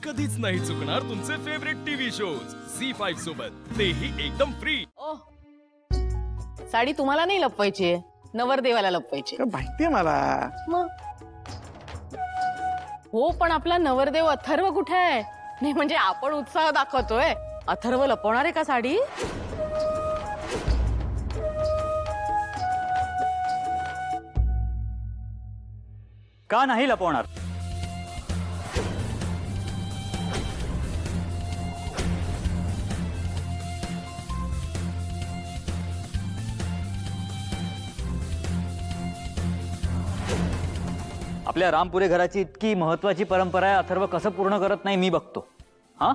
कधीच नाही चुकणार तुमचे फेवरेट टीव्ही शोज झी5 सोबत, तेही एकदम फ्री। ओ, साडी तुम्हाला नाही लपवायची, नवरदेवाला लपवायची। माहितीये मला। मग हो, पण आपला नवरदेव अथर्व कुठे आहे? नाही म्हणजे आपण उत्साह दाखवतोय, अथर्व लपवणार आहे का साडी? का नाही लपवणार? आपल्या रामपुरे घराची इतकी महत्वाची परंपरा आहे, अथर्व कसं पूर्ण करत नाही मी बघतो। हा,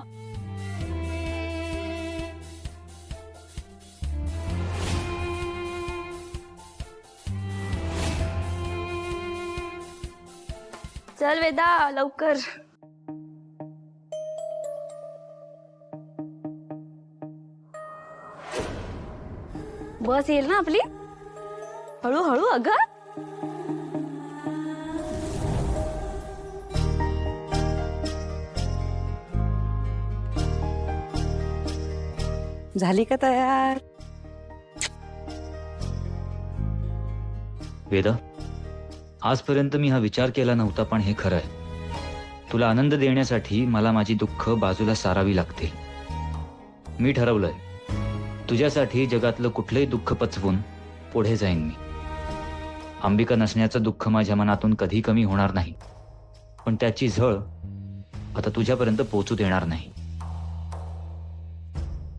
चल वेदा लवकर। बस येईल ना आपली, हळूहळू अगं। झाली का तयार? वेदा, आजपर्यंत मी हा विचार केला नव्हता, पण हे खरं आहे। तुला आनंद देण्यासाठी मला माझी दुःख बाजूला सारावी लागतील। मी ठरवलंय, तुझ्यासाठी जगातलं कुठलंही दुःख पचवून पुढे जाईन मी। अंबिका नसण्याचं दुःख माझ्या मनातून कधी कमी होणार नाही, पण त्याची झळ आता तुझ्यापर्यंत पोहोचू देणार नाही।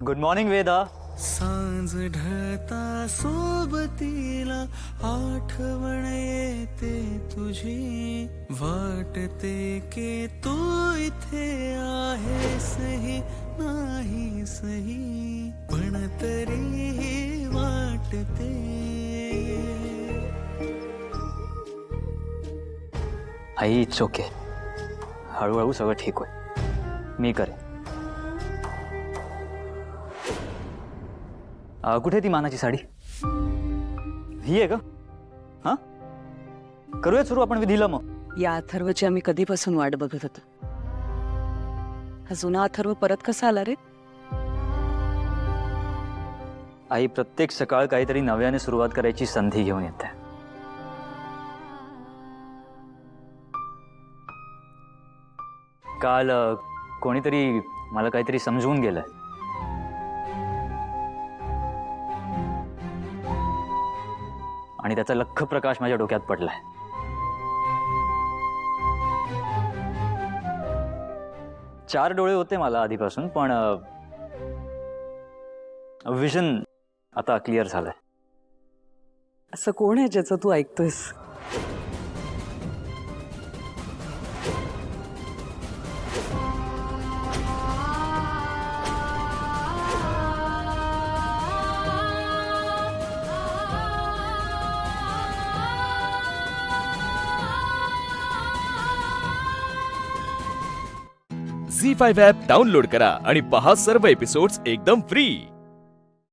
Good morning Veda. सांज ढळता सोबतीला आठवण येते तुझी, वाटते की तू इथे आहेसही नाही सही, पण तरीही वाटते। आई इट्स ओके, हळूहळू सगळं ठीक होईल, मी करेन। कुठे ती मानाची साडी? ही आहे का? हा, करूया सुरू आपण विधीला मग। या अथर्वची आम्ही कधीपासून वाट बघत होतो। हा जुना अथर्व परत कसा आला रे? आई प्रत्येक सकाळ काहीतरी नव्याने सुरुवात करायची संधी घेऊन येते। काल कोणीतरी मला काहीतरी समजवून गेलंय, आणि त्याचा लख्ख प्रकाश माझ्या डोक्यात पडलाय। चार डोळे होते मला आधीपासून, पण विजन आता क्लिअर झालंय। असं कोण आहे ज्याचं तू ऐकतोयस? झी5 ॲप डाउनलोड करा आणि पहा सर्व एपिसोड्स एकदम फ्री।